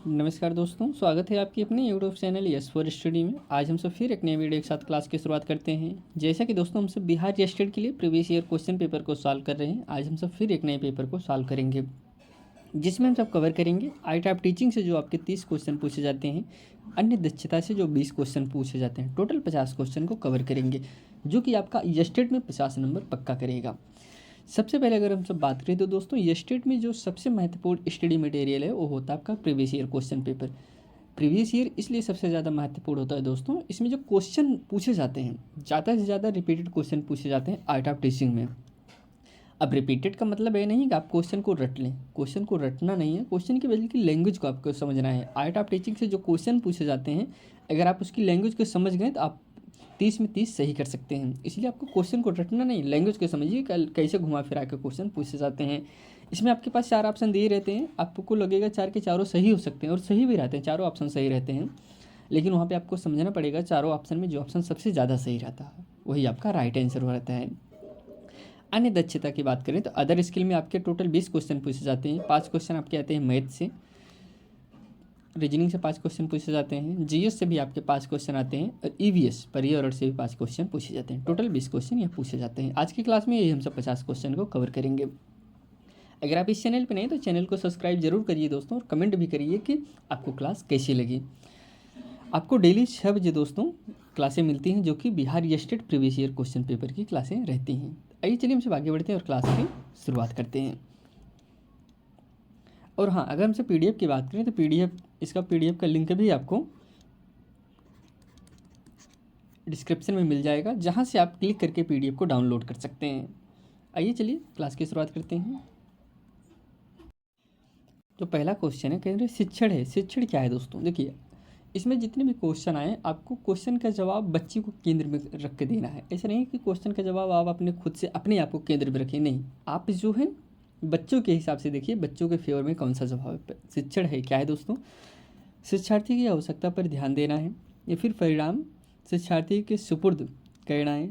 नमस्कार दोस्तों, स्वागत है आपकी अपने YouTube channel yes for study में। आज हम सब फिर एक नए वीडियो के साथ क्लास की शुरुआत करते हैं। जैसा कि दोस्तों हम सब बिहार स्टेट के लिए प्रीवियस ईयर क्वेश्चन पेपर को सॉल्व कर रहे हैं। आज हम सब फिर एक नए पेपर को सॉल्व करेंगे, जिसमें हम सब कवर करेंगे आई टाइप टीचिंग से जो आपके 30 क्वेश्चन पूछे जाते हैं, अन्य दक्षता से जो 20 क्वेश्चन पूछे जाते हैं। टोटल 50 क्वेश्चन को कवर करेंगे, जो कि आपका स्टेट में 50 नंबर पक्का करेगा। सबसे पहले अगर हम सब बात करें तो दोस्तों स्टेट में जो सबसे महत्वपूर्ण स्टडी मटेरियल है वो होता है आपका previous year question paper. Previous year इसलिए सबसे ज़्यादा महत्वपूर्ण होता है दोस्तों, इसमें जो क्वेश्चन पूछे जाते हैं ज़्यादा से ज़्यादा रिपीटेड क्वेश्चन पूछे जाते हैं आर्ट ऑफ टीचिंग में। अब रिपीटेड का मतलब ये नहीं कि आप क्वेश्चन को रट लें, क्वेश्चन को रटना नहीं है, क्वेश्चन की बल्कि लैंग्वेज को आपको समझना है। आर्ट ऑफ टीचिंग से जो क्वेश्चन पूछे जाते हैं अगर आप उसकी लैंग्वेज को समझ गए तो आप 30 में 30 सही कर सकते हैं। इसलिए आपको क्वेश्चन को रटना नहीं, लैंग्वेज को समझिए कैसे घुमा फिरा के क्वेश्चन पूछे जाते हैं। इसमें आपके पास 4 ऑप्शन दिए रहते हैं, आपको लगेगा 4 के चारों सही हो सकते हैं और सही भी रहते हैं, चारों ऑप्शन सही रहते हैं। लेकिन वहाँ पे आपको समझना पड़ेगा चारों ऑप्शन में जो ऑप्शन सबसे ज़्यादा सही रहता है वही आपका राइट आंसर रहता है। अन्य दक्षता की बात करें तो अदर स्किल में आपके टोटल 20 क्वेश्चन पूछे जाते हैं। 5 क्वेश्चन आपके आते हैं मैथ से, रीजनिंग से 5 क्वेश्चन पूछे जाते हैं, जीएस से भी आपके 5 क्वेश्चन आते हैं और ईवीएस पर्यावरण से भी 5 क्वेश्चन पूछे जाते हैं। टोटल 20 क्वेश्चन यहाँ पूछे जाते हैं। आज की क्लास में यही हम सब 50 क्वेश्चन को कवर करेंगे। अगर आप इस चैनल पर नहीं तो चैनल को सब्सक्राइब जरूर करिए दोस्तों, और कमेंट भी करिए कि आपको क्लास कैसी लगी। आपको डेली 6 बजे दोस्तों क्लासें मिलती हैं, जो कि Bihar state previous year question paper की क्लासें रहती हैं। आइए चलिए हम सब आगे बढ़ते हैं और क्लास की शुरुआत करते हैं। और हाँ, अगर हमसे पीडीएफ की बात करें तो पीडीएफ का लिंक भी आपको डिस्क्रिप्शन में मिल जाएगा, जहाँ से आप क्लिक करके पीडीएफ को डाउनलोड कर सकते हैं। आइए चलिए क्लास की शुरुआत करते हैं। तो पहला क्वेश्चन है, कह रहे शिक्षण है। शिक्षण क्या है दोस्तों? देखिए, इसमें जितने भी क्वेश्चन आए आपको क्वेश्चन का जवाब बच्चे को केंद्र में रख के देना है। ऐसा नहीं कि क्वेश्चन का जवाब आप अपने खुद से अपने आप को केंद्र में रखें, नहीं, आप जो है बच्चों के हिसाब से देखिए बच्चों के फेवर में कौन सा जवाब है। शिक्षण है क्या है दोस्तों? शिक्षार्थी की आवश्यकता पर ध्यान देना है, या फिर परिणाम शिक्षार्थी के सुपुर्द करना है,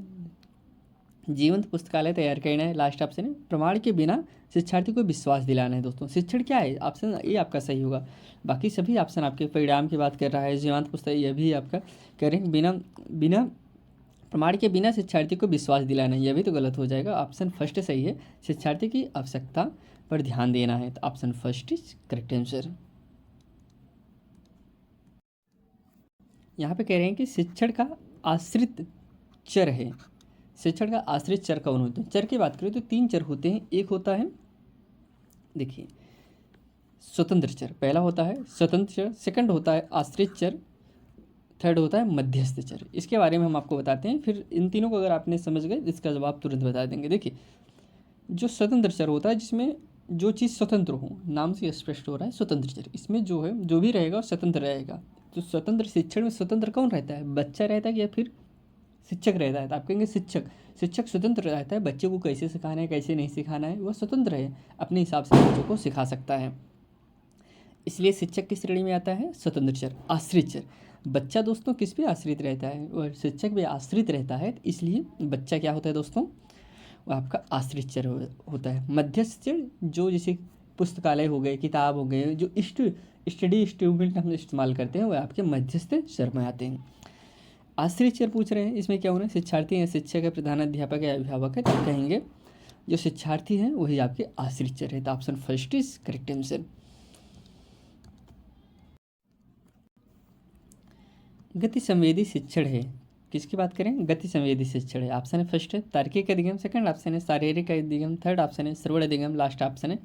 जीवंत पुस्तकालय तैयार करना है, लास्ट ऑप्शन है प्रमाण के बिना शिक्षार्थी को विश्वास दिलाना है। दोस्तों शिक्षण क्या है? ऑप्शन ए आपका सही होगा। बाकी सभी ऑप्शन आपके परिणाम की बात कर रहा है, जीवंत पुस्तक यह भी आपका करें, बिना प्रमाण के बिना शिक्षार्थी को विश्वास दिलाना, यह भी तो गलत हो जाएगा। ऑप्शन फर्स्ट सही है, शिक्षार्थी की आवश्यकता पर ध्यान देना है, तो option first is correct answer. यहाँ पे कह रहे हैं कि शिक्षण का आश्रित चर है। शिक्षण का आश्रित चर कौन होते हैं? चर की बात करें तो 3 चर होते हैं। एक होता है, देखिए, स्वतंत्र चर, पहला होता है स्वतंत्र चर, सेकंड होता है आश्रित चर, थर्ड होता है मध्यस्थ चर। इसके बारे में हम आपको बताते हैं, फिर इन तीनों को अगर आपने समझ गए इसका जवाब तुरंत बता देंगे। देखिए, जो स्वतंत्र चर होता है जिसमें जो चीज़ स्वतंत्र हो, नाम से स्पष्ट हो रहा है स्वतंत्र चर, इसमें जो है जो भी रहेगा स्वतंत्र रहेगा। तो स्वतंत्र शिक्षण में स्वतंत्र कौन रहता है? बच्चा रहता है या फिर शिक्षक रहता है? तो आप कहेंगे शिक्षक। शिक्षक स्वतंत्र रहता है, बच्चे को कैसे सिखाना है कैसे नहीं सिखाना है वह स्वतंत्र है, अपने हिसाब से बच्चों को सिखा सकता है। इसलिए शिक्षक की श्रेणी में आता है स्वतंत्र चर। आश्रित चर, बच्चा दोस्तों किस पे आश्रित रहता है? और शिक्षक भी आश्रित रहता है, इसलिए बच्चा क्या होता है दोस्तों? वो आपका आश्रित चर होता है। मध्यस्थ चर, जो जैसे पुस्तकालय हो गए, किताब हो गए, जो स्टडी इंस्ट्रूमेंट हम इस्तेमाल करते हैं, वह आपके मध्यस्थ चर में आते हैं। आश्रित चर पूछ रहे हैं, इसमें क्या होना है? शिक्षार्थी है, शिक्षक है, प्रधानाध्यापक है, अभिभावक है, तो आप कहेंगे जो शिक्षार्थी हैं वही आपके आश्रित चर है, तो option first is correct answer. गति संवेदी शिक्षण है, किसकी बात करें? गति संवेदी शिक्षण है। ऑप्शन है फर्स्ट है तार्किक अधिगम, सेकंड ऑप्शन है शारीरिक अधिगम, थर्ड ऑप्शन है श्रवण अधिगम, लास्ट ऑप्शन है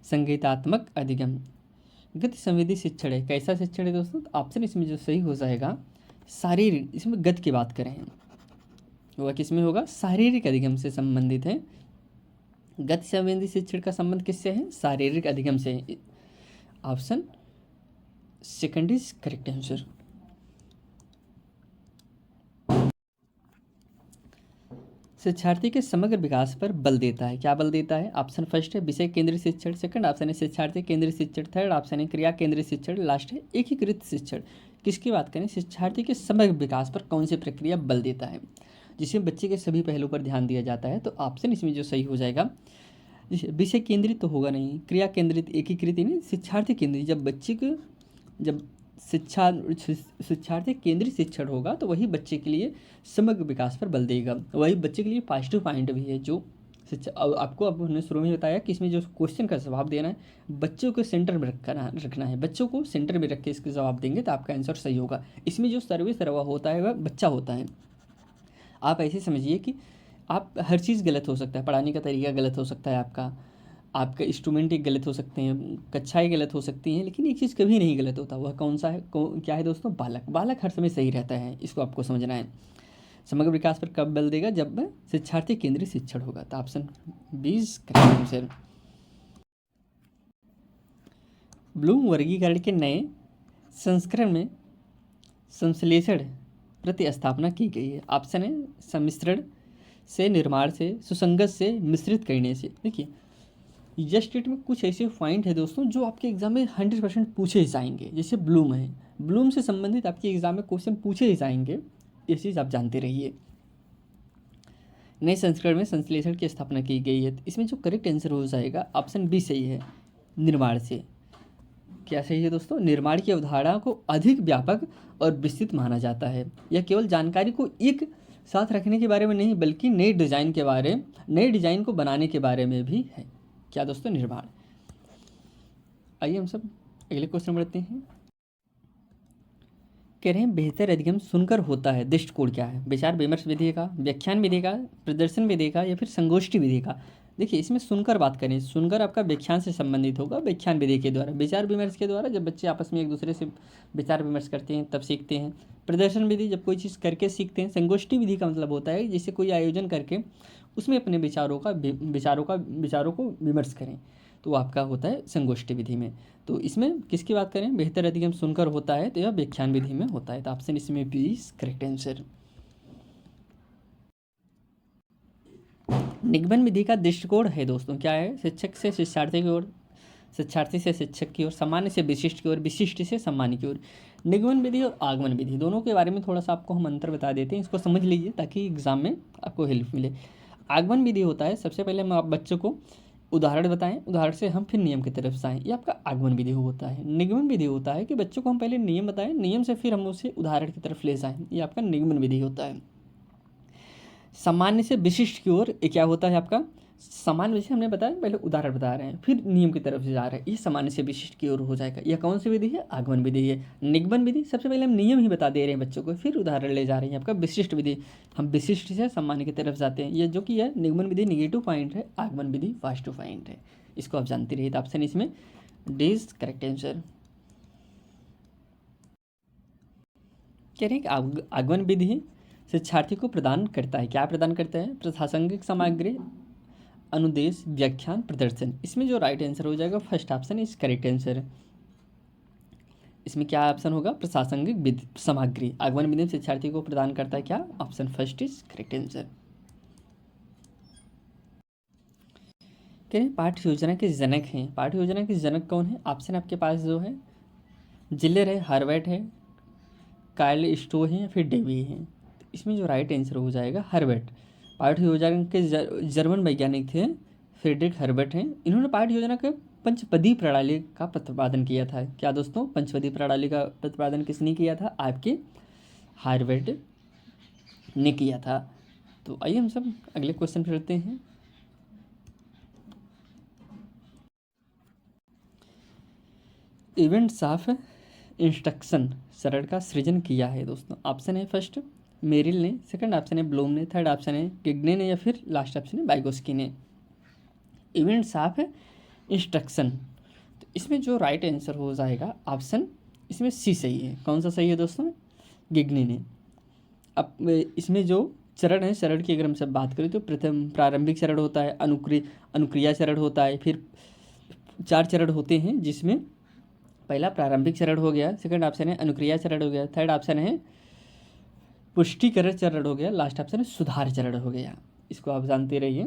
संगीतात्मक अधिगम। गति संवेदी शिक्षण है, कैसा शिक्षण है दोस्तों? ऑप्शन इसमें जो सही हो जाएगा शारीरिक, इसमें गति की बात करें वह किस में होगा? शारीरिक अधिगम से संबंधित है। गति संवेदी शिक्षण का संबंध किससे है? शारीरिक अधिगम से। Option second is correct answer. शिक्षार्थी के समग्र विकास पर बल देता है, क्या बल देता है? ऑप्शन फर्स्ट है विषय केंद्रित शिक्षण, सेकंड ऑप्शन है शिक्षार्थी केंद्रित शिक्षण, थर्ड ऑप्शन है क्रिया केंद्रित शिक्षण, लास्ट है एकीकृत शिक्षण। किसकी बात करें? शिक्षार्थी के समग्र विकास पर कौन सी प्रक्रिया बल देता है, जिसमें बच्चे के सभी पहलुओं पर ध्यान दिया जाता है? तो ऑप्शन इसमें जो सही हो जाएगा, विषय केंद्रित तो होगा नहीं, क्रिया केंद्रित, एकीकृत नहीं, शिक्षार्थी केंद्रित। जब बच्चे को जब शिक्षार्थी केंद्रित शिक्षण होगा तो वही बच्चे के लिए समग्र विकास पर बल देगा, वही बच्चे के लिए पॉजिटिव पॉइंट भी है। जो शिक्षा आपको अब हमने शुरू में बताया कि इसमें जो क्वेश्चन का जवाब देना है बच्चों को सेंटर में रखना है, बच्चों को सेंटर में रख के इसके जवाब देंगे तो आपका आंसर सही होगा। इसमें जो सर्वे सर्वा होता है वह बच्चा होता है। आप ऐसे समझिए कि आप हर चीज़ गलत हो सकता है, पढ़ाने का तरीका गलत हो सकता है, आपका इंस्ट्रूमेंट एक गलत हो सकते हैं, कक्षाएँ गलत हो सकती हैं, लेकिन एक चीज़ कभी नहीं गलत होता, वह कौन सा है क्या है दोस्तों? बालक हर समय सही रहता है, इसको आपको समझना है। समग्र विकास पर कब बल देगा? जब शिक्षार्थी केंद्रित शिक्षण होगा। तो ऑप्शन 20 करेक्ट आंसर। ब्लूम वर्गीकरण के नए संस्करण में संश्लेषण प्रतिस्थापना की गई है। ऑप्शन है सम्मिश्रण से, निर्माण से, सुसंगत से, मिश्रित करने से। देखिए यह स्टेट में कुछ ऐसे पॉइंट है दोस्तों जो आपके एग्जाम में 100% पूछे जाएंगे। जैसे ब्लूम है, ब्लूम से संबंधित आपके एग्जाम में क्वेश्चन पूछे जाएंगे, ये चीज़ आप जानते रहिए। नए संस्करण में संश्लेषण की स्थापना की गई है, इसमें जो करेक्ट आंसर हो जाएगा ऑप्शन बी सही है, निर्माण से। क्या सही है दोस्तों? निर्माण की अवधारणा को अधिक व्यापक और विस्तृत माना जाता है। यह केवल जानकारी को एक साथ रखने के बारे में नहीं बल्कि नए डिजाइन को बनाने के बारे में भी है। क्या दोस्तों? निर्माण। आइए हम सब अगले क्वेश्चन बढ़ते हैं। कह रहे हैं बेहतर अधिगम सुनकर होता है, दृष्टिकोण क्या है? विचार विमर्श विधि का, व्याख्यान विधि का, प्रदर्शन विधि का, या फिर संगोष्ठी विधि का? देखिए इसमें सुनकर बात करें, सुनकर आपका व्याख्यान से संबंधित होगा, व्याख्यान विधि के द्वारा, विचार विमर्श के द्वारा जब बच्चे आपस में एक दूसरे से विचार विमर्श करते हैं तब सीखते हैं, प्रदर्शन विधि जब कोई चीज़ करके सीखते हैं, संगोष्ठी विधि का मतलब होता है जिससे कोई आयोजन करके उसमें अपने विचारों को विमर्श करें, तो आपका होता है संगोष्ठी विधि में। तो इसमें किसकी बात करें? बेहतर अधिगम सुनकर होता है तो यह व्याख्यान विधि में होता है। तो ऑप्शन इसमें 20 करेक्ट आंसर। निगमन विधि का दृष्टिकोण है दोस्तों क्या है? शिक्षक से शिक्षार्थी की ओर, शिक्षार्थी से शिक्षक की ओर, सामान्य से विशिष्ट की ओर, विशिष्ट से सामान्य की ओर। निगमन विधि और आगमन विधि दोनों के बारे में थोड़ा सा आपको हम अंतर बता देते हैं, इसको समझ लीजिए ताकि एग्जाम में आपको हेल्प मिले। आगमन विधि होता है सबसे पहले हम आप बच्चों को उदाहरण बताएं, उदाहरण से हम फिर नियम की तरफ जाएं, ये आपका आगमन विधि होता है। निगमन विधि होता है कि बच्चों को हम पहले नियम बताएं, नियम से फिर हम उसे उदाहरण की तरफ ले जाएं, ये आपका निगमन विधि होता है। सामान्य से विशिष्ट की ओर ये क्या होता है आपका? सामान्य विधि हमने बताया, पहले उदाहरण बता रहे हैं फिर नियम की तरफ से जा रहे हैं, ये सामान्य से विशिष्ट की ओर हो जाएगा। यह कौन सी विधि है? आगमन विधि है। निगमन विधि सबसे पहले हम नियम ही बता दे रहे हैं बच्चों को, फिर उदाहरण ले जा रहे हैं। आपका विशिष्ट विधि, हम विशिष्ट से सामान्य की तरफ जाते हैं, ये जो कि है निगमन विधि नेगेटिव पॉइंट है, आगमन विधि पॉजिटिव पॉइंट है, इसको आप जानते रहिए। तो ऑप्शन इसमें डी इज करेक्ट आंसर। कह रहे हैं कि आगमन विधि शिक्षार्थी को प्रदान करता है, क्या प्रदान करता है? प्रासंगिक सामग्री, अनुदेश, व्याख्यान, प्रदर्शन। इसमें जो राइट आंसर हो जाएगा first option is correct answer. इसमें क्या ऑप्शन होगा? प्रासंगिक सामग्री आगमन विधि शिक्षार्थी को प्रदान करता है, क्या? Option first is correct answer. कह रहे पाठ्य योजना के जनक हैं, पाठ्य योजना के जनक कौन है? ऑप्शन आपके पास जो है जिलेर है, हार्वर्ड है, कार्ल स्टो है, या फिर डेवी है। इसमें जो राइट आंसर हो जाएगा हर्बर्ट। पाठ्य योजना के जर्मन वैज्ञानिक थे फ्रेडरिक हर्बर्ट हैं, इन्होंने पाठ्य योजना के पंचपदी प्रणाली का प्रतिपादन किया था। क्या दोस्तों? पंचपदी प्रणाली का प्रतिपादन किसने किया था? आपके हार्वर्ड ने किया था। तो आइए हम सब अगले क्वेश्चन पर चलते हैं। इवेंट्स ऑफ इंस्ट्रक्शन चरण का सृजन किया है दोस्तों। ऑप्शन है फर्स्ट मेरिल ने, सेकंड ऑप्शन है ब्लूम ने, थर्ड ऑप्शन है गिग्ने ने, या फिर लास्ट ऑप्शन है वाइगोस्की ने। इवेंट्स ऑफ इंस्ट्रक्शन, तो इसमें जो राइट आंसर हो जाएगा ऑप्शन इसमें सी सही है। कौन सा सही है दोस्तों? गिग्ने ने। अब इसमें जो चरण है, चरण की अगर हम सब बात करें तो प्रथम प्रारंभिक चरण होता है, अनुक्रिया चरण होता है, फिर 4 चरण होते हैं जिसमें पहला प्रारंभिक चरण हो गया, सेकंड ऑप्शन है अनुक्रिया चरण हो गया, थर्ड ऑप्शन है पुष्टिकरण चरण हो गया, लास्ट ऑप्शन है सुधार चरण हो गया। इसको आप जानते रहिए,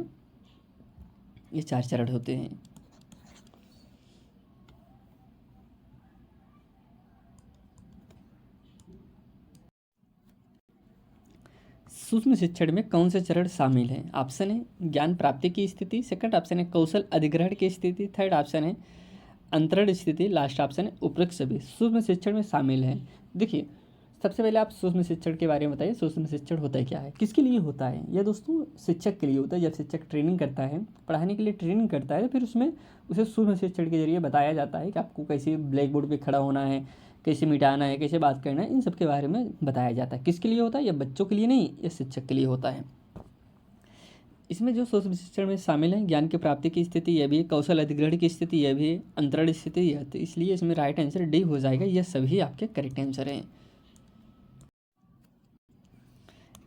ये 4 चरण होते हैं। सूक्ष्म शिक्षण में कौन से चरण शामिल हैं? ऑप्शन है ज्ञान प्राप्ति की स्थिति, सेकंड ऑप्शन है कौशल अधिग्रहण की स्थिति, थर्ड ऑप्शन है अंतरण स्थिति, लास्ट ऑप्शन है उपरोक्त सभी सूक्ष्म शिक्षण में शामिल है। देखिए सबसे पहले आप सूक्ष्म शिक्षण के बारे में बताइए, सूक्ष्म शिक्षण होता है क्या है, किसके लिए होता है? यह दोस्तों शिक्षक के लिए होता है। जब शिक्षक ट्रेनिंग करता है, पढ़ाने के लिए ट्रेनिंग करता है, तो फिर उसमें उसे सूक्ष्म शिक्षण के जरिए बताया जाता है कि आपको कैसे ब्लैक बोर्ड पर खड़ा होना है, कैसे मिटाना है, कैसे बात करना है, इन सब के बारे में बताया जाता है। किसके लिए होता है? यह बच्चों के लिए नहीं, यह शिक्षक के लिए होता है। इसमें जो सूक्ष्म शिक्षण में शामिल है, ज्ञान की प्राप्ति की स्थिति यह भी है, कौशल अधिग्रहण की स्थिति यह भी है, अंतरण स्थिति यह, तो इसलिए इसमें राइट आंसर डी हो जाएगा। यह सभी आपके करेक्ट आंसर हैं।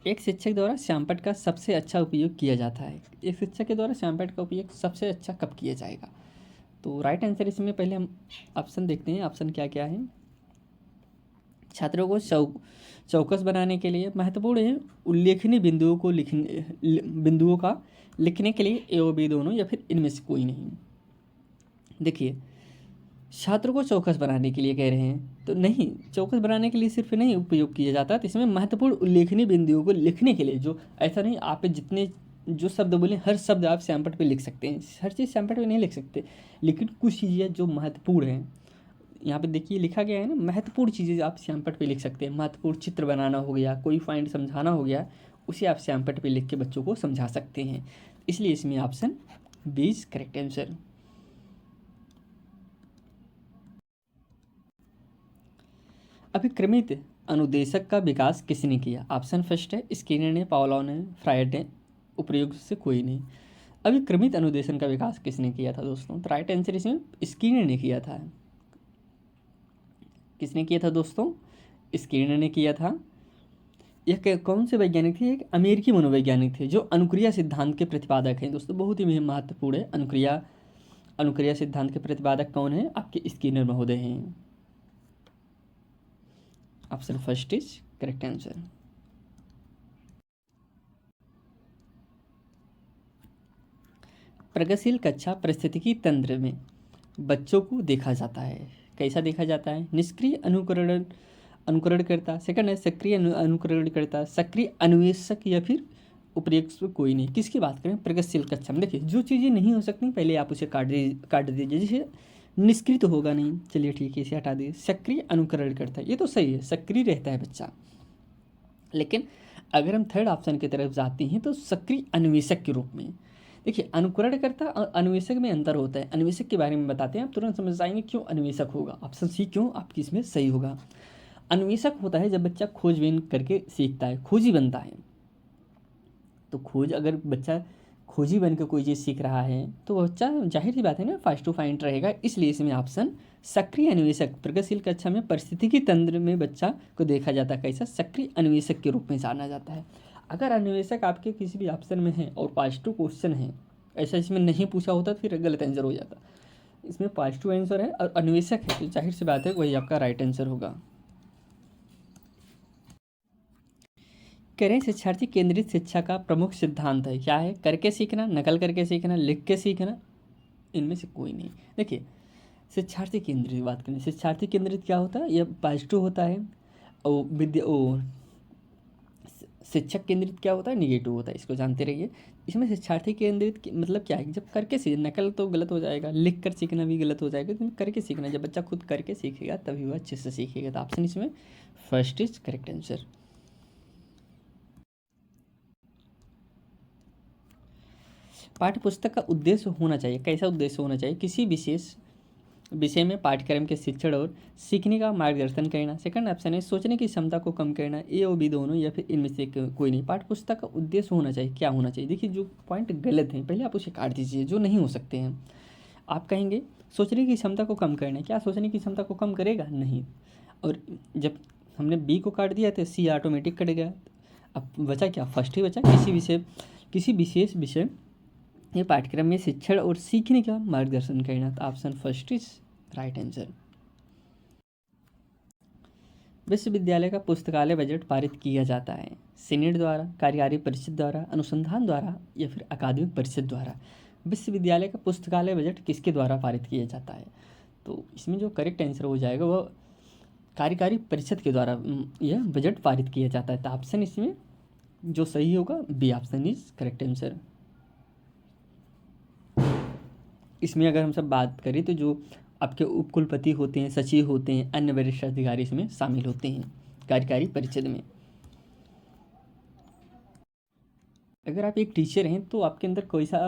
एक शिक्षक द्वारा श्यामपट्ट का सबसे अच्छा उपयोग किया जाता है। एक शिक्षक के द्वारा श्यामपट्ट का उपयोग सबसे अच्छा कब किया जाएगा? तो राइट आंसर इसमें पहले हम ऑप्शन देखते हैं। ऑप्शन क्या क्या है? छात्रों को चौकस बनाने के लिए, महत्वपूर्ण है उल्लेखनीय बिंदुओं का लिखने के लिए, ए और बी दोनों, या फिर इनमें से कोई नहीं। देखिए छात्रों को चौकस बनाने के लिए कह रहे हैं, तो नहीं, चौकस बनाने के लिए सिर्फ नहीं उपयोग किया जाता, तो इसमें महत्वपूर्ण उल्लेखनीय बिंदुओं को लिखने के लिए, जो ऐसा नहीं आप जितने जो शब्द बोले हर शब्द आप श्यामपट्ट पे लिख सकते हैं, हर चीज़ श्यामपट्ट पे नहीं लिख सकते, लेकिन कुछ चीज़ें जो महत्वपूर्ण हैं, यहाँ पे देखिए लिखा गया है ना, महत्वपूर्ण चीज़ें आप श्यामपट्ट पे लिख सकते हैं। महत्वपूर्ण चित्र बनाना हो गया, कोई पॉइंट समझाना हो गया, उसे आप श्यामपट्ट पे लिख के बच्चों को समझा सकते हैं। इसलिए इसमें option B is correct answer. अभिक्रमित अनुदेशक का विकास किसने किया? ऑप्शन फर्स्ट है स्किनर ने, पावलोव ने, फ्रायड ने, उपयुक्त से कोई नहीं। अभिक्रमित अनुदेशन का विकास किसने किया था दोस्तों? तो राइट आंसर इसमें स्किनर ने किया था। किसने किया था दोस्तों? स्किनर ने किया था। यह कौन से वैज्ञानिक थे? एक अमेरिकी मनोवैज्ञानिक थे जो अनुक्रिया सिद्धांत के प्रतिपादक हैं दोस्तों। बहुत ही महत्वपूर्ण है, अनुक्रिया सिद्धांत के प्रतिपादक कौन है? आपके स्किनर महोदय हैं। Option first is correct answer. प्रगतिशील कक्षा पारिस्थितिकी तंत्र में बच्चों को देखा जाता है। कैसा देखा जाता है? निष्क्रिय अनुकरण करता, सेकंड है सक्रिय अनुकरण करता, सक्रिय अन्वेषक, या फिर उपयुक्त कोई नहीं। किसकी बात करें? प्रगतिशील कक्षा में देखिए जो चीज़ें नहीं हो सकती पहले आप उसे काट दीजिए। जैसे निष्क्रिय तो होगा नहीं, चलिए ठीक है इसे हटा दीजिए। सक्रिय अनुकरण करता है, ये तो सही है, सक्रिय रहता है बच्चा। लेकिन अगर हम थर्ड ऑप्शन की तरफ जाते हैं तो सक्रिय अन्वेषक के रूप में। देखिए अनुकरण करता और अन्वेषक में अंतर होता है। अन्वेषक के बारे में बताते हैं, आप तुरंत समझ जाएंगे क्यों अन्वेषक होगा। ऑप्शन सी क्यों आपकी इसमें सही होगा। अन्वेषक होता है जब बच्चा खोजबीन करके सीखता है, खोजी बनता है। तो खोज, अगर बच्चा खोजी बन के कोई चीज़ सीख रहा है तो बच्चा जाहिर सी बात है ना फास्ट टू फाइंड रहेगा। इसलिए इसमें ऑप्शन सक्रिय अन्वेषक, प्रगतिशील कक्षा में परिस्थितिकी तंत्र में बच्चा को देखा जाता है। कैसा? सक्रिय अन्वेषक के रूप में जाना जाता है। अगर अन्वेषक आपके किसी भी ऑप्शन में है और पॉजिटिव क्वेश्चन है, ऐसा इसमें नहीं पूछा होता तो फिर गलत आंसर हो जाता। इसमें पॉजिटिव आंसर है और अन्वेषक है, तो जाहिर सी बात है वही आपका राइट आंसर होगा। करें शिक्षार्थी केंद्रित शिक्षा का प्रमुख सिद्धांत है। क्या है? करके सीखना, नकल करके सीखना, लिख के सीखना, इनमें से कोई नहीं। देखिए शिक्षार्थी केंद्रित बात करें, शिक्षार्थी केंद्रित क्या होता है? यह पॉजिटिव होता है। और शिक्षक केंद्रित क्या होता है? निगेटिव होता है। इसको जानते रहिए। इसमें शिक्षार्थी केंद्रित मतलब क्या है? जब करके सीख, नकल तो गलत हो जाएगा, लिख कर सीखना भी गलत हो जाएगा, लेकिन करके सीखना, जब बच्चा खुद करके सीखेगा तभी वह अच्छे से सीखेगा। तो ऑप्शन इसमें फर्स्ट इज करेक्ट आंसर। पाठ्य पुस्तक का उद्देश्य होना चाहिए। कैसा उद्देश्य होना चाहिए? किसी विशेष विषय में पाठ्यक्रम के शिक्षण और सीखने का मार्गदर्शन करना। सेकंड ऑप्शन है सोचने की क्षमता को कम करना, ए और बी दोनों, या फिर इनमें से कोई नहीं। पाठ्य पुस्तक का उद्देश्य होना चाहिए, क्या होना चाहिए? देखिए जो पॉइंट गलत हैं पहले आप उसे काट दीजिए, जो नहीं हो सकते हैं। आप कहेंगे सोचने की क्षमता को कम करना, क्या सोचने की क्षमता को कम करेगा? नहीं। और जब हमने बी को काट दिया तो सी ऑटोमेटिक कट गया। अब बचा क्या? फर्स्ट ही बचा, किसी विशेष विषय ये पाठ्यक्रम में शिक्षण और सीखने का मार्गदर्शन करना। तो option first is right answer. विश्वविद्यालय का पुस्तकालय बजट पारित किया जाता है सीनेट द्वारा, कार्यकारी परिषद द्वारा, अनुसंधान द्वारा, या फिर अकादमिक परिषद द्वारा। विश्वविद्यालय का पुस्तकालय बजट किसके द्वारा पारित किया जाता है? तो इसमें जो करेक्ट आंसर हो जाएगा वह कार्यकारी परिषद के द्वारा यह बजट पारित किया जाता है। तो ऑप्शन इसमें जो सही होगा B option is correct answer. इसमें अगर हम सब बात करें तो जो आपके उपकुलपति होते हैं, सचिव होते हैं, अन्य वरिष्ठ अधिकारी इसमें शामिल होते हैं कार्यकारी परिषद में। अगर आप एक टीचर हैं तो आपके अंदर कैसा